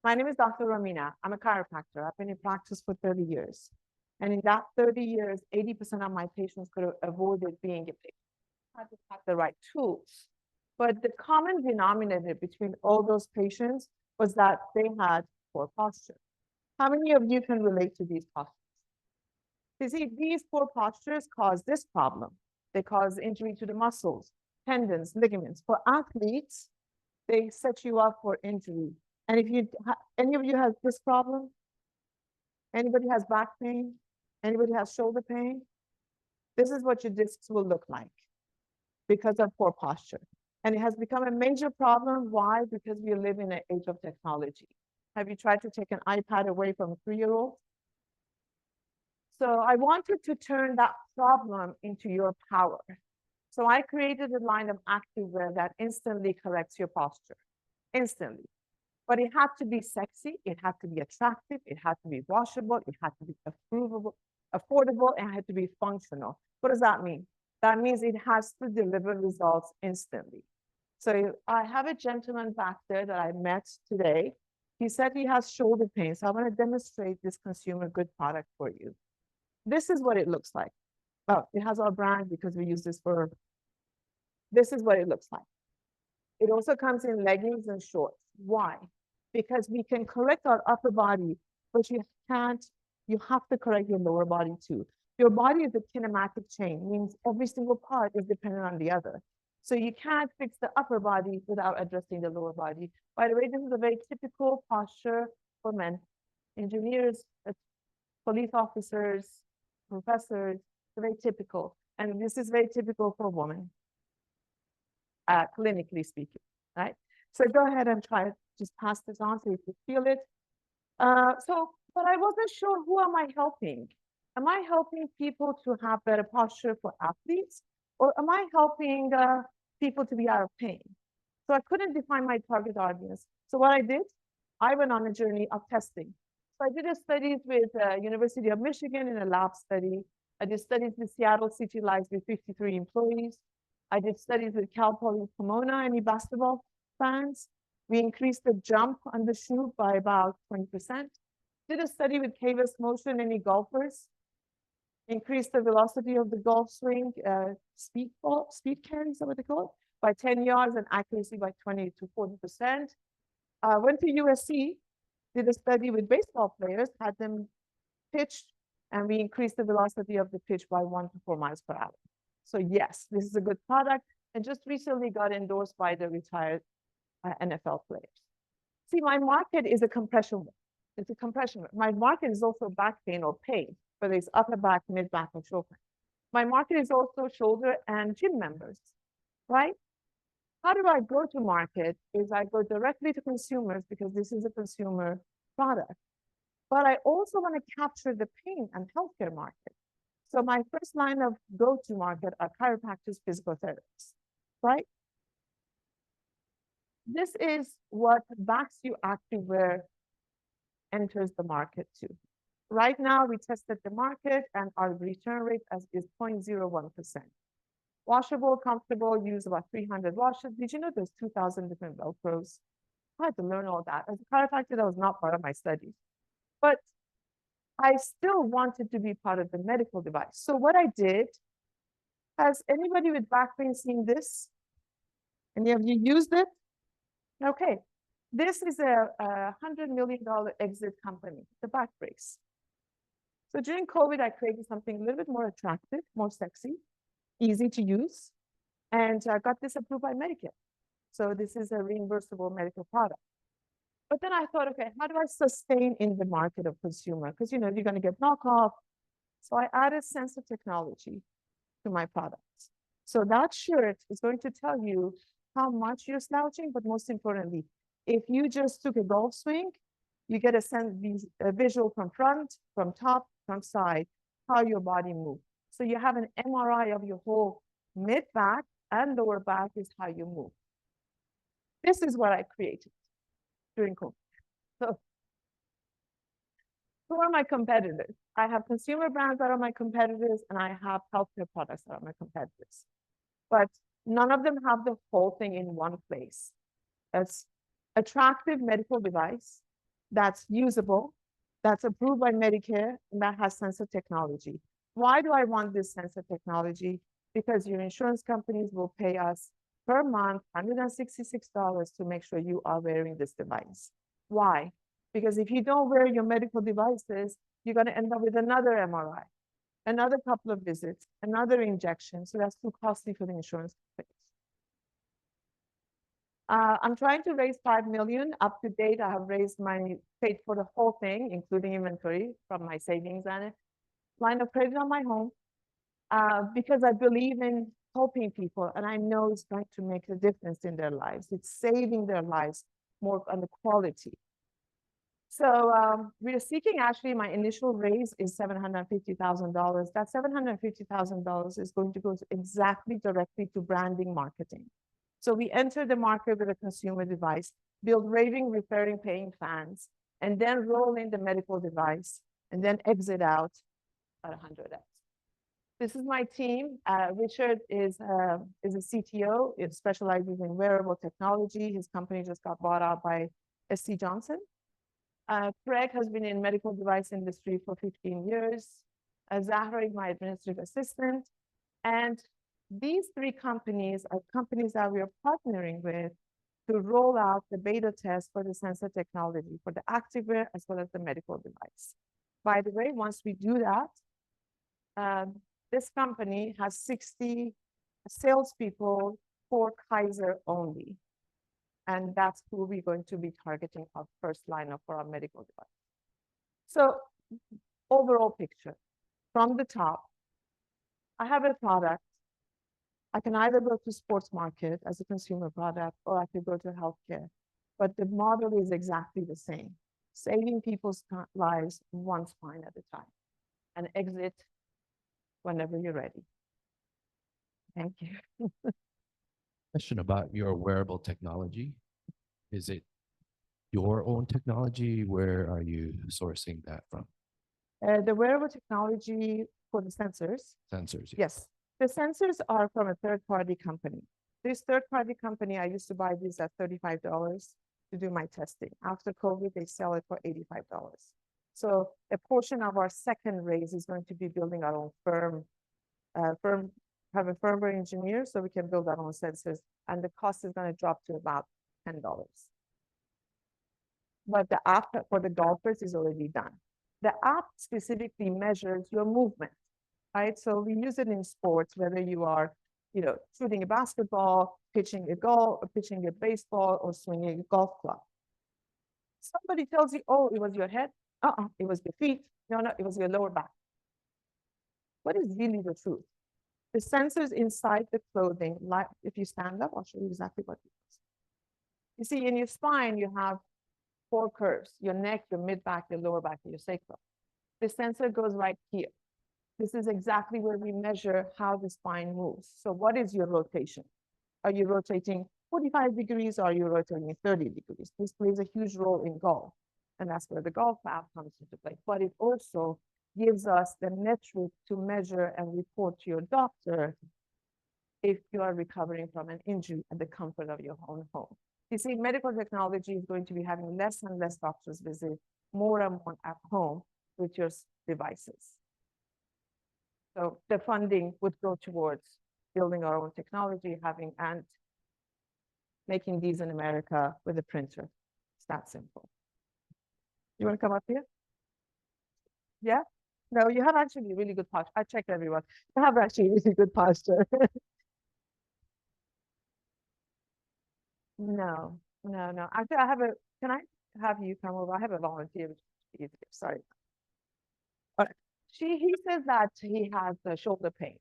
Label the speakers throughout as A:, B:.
A: My name is Dr. Romina. I'm a chiropractor. I've been in practice for 30 years. And in that 30 years, 80% of my patients could have avoided being a patient. I had to have the right tools. But the common denominator between all those patients was that they had poor posture. How many of you can relate to these postures? You see, these poor postures cause this problem. They cause injury to the muscles, tendons, ligaments. For athletes, they set you up for injury. And if you, any of you has this problem? Anybody has back pain? Anybody has shoulder pain? This is what your discs will look like because of poor posture. And it has become a major problem. Why? Because we live in an age of technology. Have you tried to take an iPad away from a 3-year-old? So I wanted to turn that problem into your power. So I created a line of activewear that instantly corrects your posture, instantly. But it had to be sexy, it had to be attractive, it had to be washable, it had to be affordable, and it had to be functional. What does that mean? That means it has to deliver results instantly. So I have a gentleman back there that I met today. He said he has shoulder pain. So I want to demonstrate this consumer good product for you. This is what it looks like. Oh, it has our brand because we use this for, this is what it looks like. It also comes in leggings and shorts. Why? Because we can correct our upper body, but you have to correct your lower body too. Your body is a kinematic chain, means every single part is dependent on the other. So you can't fix the upper body without addressing the lower body. By the way, this is a very typical posture for men, engineers, police officers, professors, very typical. And this is very typical for women, clinically speaking, right? So go ahead and try it. Just pass this on so you can feel it. But I wasn't sure, who am I helping? Am I helping people to have better posture for athletes? Or am I helping people to be out of pain? So I couldn't define my target audience. So what I did, I went on a journey of testing. So I did a studies with University of Michigan in a lab study. I did studies with Seattle City Lights with 53 employees. I did studies with Cal Poly Pomona, any basketball fans. We increased the jump on the shoe by about 20%. Did a study with K-West Motion, any golfers. Increased the velocity of the golf swing, speed carry, is that what they call it? By 10 yards and accuracy by 20 to 40%. Went to USC, did a study with baseball players, had them pitch, and we increased the velocity of the pitch by 1 to 4 miles per hour. So yes, this is a good product, and just recently got endorsed by the retired NFL players. See, my market is a compression wear. It's a compression wear. My market is also back pain or pain, whether it's upper back, mid back, or shoulder. My market is also shoulder and gym members, right? How do I go to market? Is I go directly to consumers because this is a consumer product. But I also want to capture the pain and healthcare market. So my first line of go-to market are chiropractors, physical therapists, right? This is what Baxu Activewear enters the market to. Right now, we tested the market and our return rate is 0.01%. Washable, comfortable, use about 300 washes. Did you know there's 2,000 different Velcros? I had to learn all that. As a chiropractor, that was not part of my studies. But I still wanted to be part of the medical device. So what I did, has anybody with back pain seen this? Any of you used it? Okay. This is a $100 million exit company, the back brace. So during COVID, I created something a little bit more attractive, more sexy, easy to use, and I got this approved by Medicare. So this is a reimbursable medical product. But then I thought, okay, how do I sustain in the market of consumer? Because, you know, you're going to get knockoff. So I added sensor technology to my products. So that shirt is going to tell you how much you're slouching, but most importantly, if you just took a golf swing, you get a visual from front, from top, from side, how your body moves. So you have an MRI of your whole mid back and lower back is how you move. This is what I created during COVID. So who are my competitors? I have consumer brands that are my competitors, and I have healthcare products that are my competitors. But none of them have the whole thing in one place. It's attractive medical device, that's usable, that's approved by Medicare, and that has sensor technology. Why do I want this sensor technology? Because your insurance companies will pay us per month $166 to make sure you are wearing this device. Why? Because if you don't wear your medical devices, you're going to end up with another MRI, another couple of visits, another injection. So that's too costly for the insurance companies. I'm trying to raise 5 million. Up to date, I have raised paid for the whole thing, including inventory from my savings and line of credit on my home, because I believe in helping people, and I know it's going to make a difference in their lives. It's saving their lives more on the quality. So we are seeking, actually, my initial raise is $750,000. That $750,000 is going to go exactly directly to branding marketing. So we enter the market with a consumer device, build raving, repairing, paying fans, and then roll in the medical device, and then exit out at 100x. This is my team. Richard is a CTO. It specializes in wearable technology. His company just got bought out by SC Johnson. Craig has been in medical device industry for 15 years. Zahra is my administrative assistant. And these three companies are companies that we are partnering with to roll out the beta test for the sensor technology for the activewear as well as the medical device. By the way, once we do that, this company has 60 salespeople for Kaiser only. And that's who we're going to be targeting our first lineup for our medical device. So overall picture, from the top, I have a product. I can either go to sports market as a consumer product, or I could go to healthcare. But the model is exactly the same, saving people's lives one spine at a time, and exit whenever you're ready. Thank you.
B: Question about your wearable technology. Is it your own technology? Where are you sourcing that from?
A: The wearable technology for the sensors.
B: Sensors.
A: Yes. The sensors are from a third-party company. This third-party company, I used to buy these at $35 to do my testing. After COVID, they sell it for $85. So a portion of our second raise is going to be building our own have a firmware engineer so we can build our own sensors, and the cost is going to drop to about $10. But the app for the golfers is already done. The app specifically measures your movement, right? So we use it in sports, whether you are, shooting a basketball, pitching a baseball, or swinging a golf club. Somebody tells you, oh, it was your head. It was your feet. No, it was your lower back. What is really the truth? The sensors inside the clothing, like if you stand up, I'll show you exactly what it is. You see, in your spine, you have 4 curves: your neck, your mid-back, your lower back, and your sacrum. The sensor goes right here. This is exactly where we measure how the spine moves. So what is your rotation? Are you rotating 45 degrees, or are you rotating 30 degrees? This plays a huge role in golf, and that's where the golf app comes into play. But it also gives us the metric to measure and report to your doctor if you are recovering from an injury at the comfort of your own home. You see, medical technology is going to be having less and less doctors visit, more and more at home with your devices. So the funding would go towards building our own technology, and making these in America with a printer. It's that simple. You want to come up here? Yeah? No, you have actually really good posture. I checked everyone. You have actually really good posture. No. Actually, can I have you come over? I have a volunteer. Sorry. All right. He says that he has shoulder pain.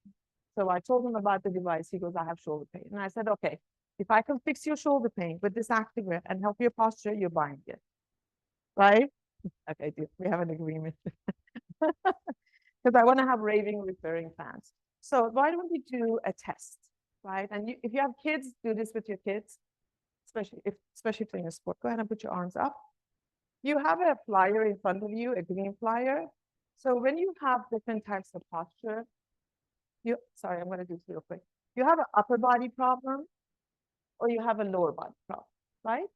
A: So I told him about the device. He goes, I have shoulder pain. And I said, okay, if I can fix your shoulder pain with this activewear and help your posture, you're buying it. Right? Okay, we have an agreement. Because I want to have raving, repairing fans. So why don't we do a test, right? And if you have kids, do this with your kids, especially playing a sport. Go ahead and put your arms up. You have a flyer in front of you, a green flyer. So when you have different types of posture, sorry, I'm going to do this real quick. You have an upper body problem, or you have a lower body problem, right?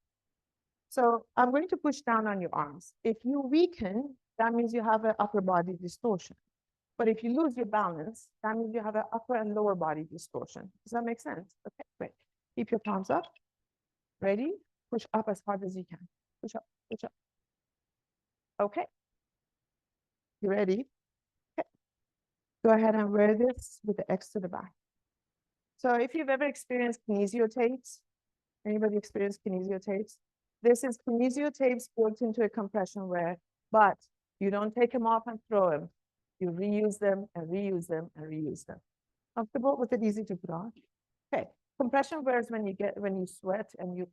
A: So I'm going to push down on your arms. If you weaken, that means you have an upper body distortion. But if you lose your balance, that means you have an upper and lower body distortion. Does that make sense? Okay, great. Keep your palms up. Ready? Push up as hard as you can. Push up, push up. Okay. You ready? Okay. Go ahead and wear this with the X to the back. So if you've ever experienced kinesio tapes, anybody experienced kinesio tapes? This is kinesio tapes built into a compression wear, but you don't take them off and throw them. You reuse them and reuse them and reuse them. Comfortable? Was it easy to put on? Okay. Compression wear is when you sweat and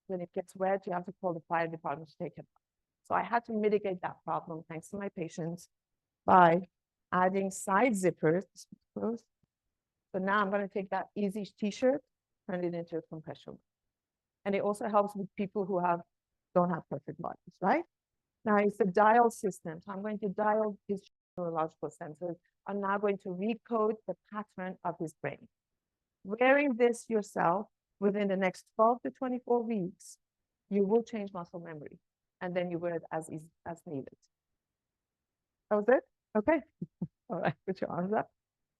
A: when it gets wet, you have to call the fire department to take it off. So I had to mitigate that problem thanks to my patients by adding side zippers. So now I'm going to take that easy t-shirt, turn it into a compression. And it also helps with people who don't have perfect bodies, right? Now it's a dial system. So I'm going to dial his neurological sensors. I'm now going to recode the pattern of his brain. Wearing this yourself within the next 12 to 24 weeks, you will change muscle memory. And then you wear it as needed. That was it? Okay. All right, put your arms up.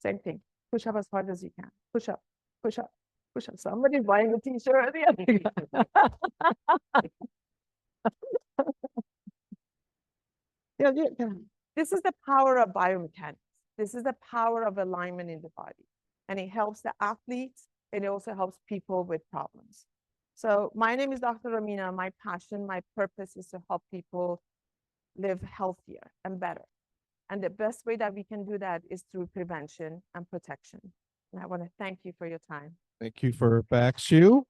A: Same thing. Push up as hard as you can. Push up, push up, push up. Somebody's buying a t-shirt. Yeah. This is the power of biomechanics. This is the power of alignment in the body. And it helps the athletes. And it also helps people with problems. So my name is Dr. Romina. My passion, my purpose is to help people live healthier and better. And the best way that we can do that is through prevention and protection. And I want to thank you for your time.
C: Thank you for back shoe.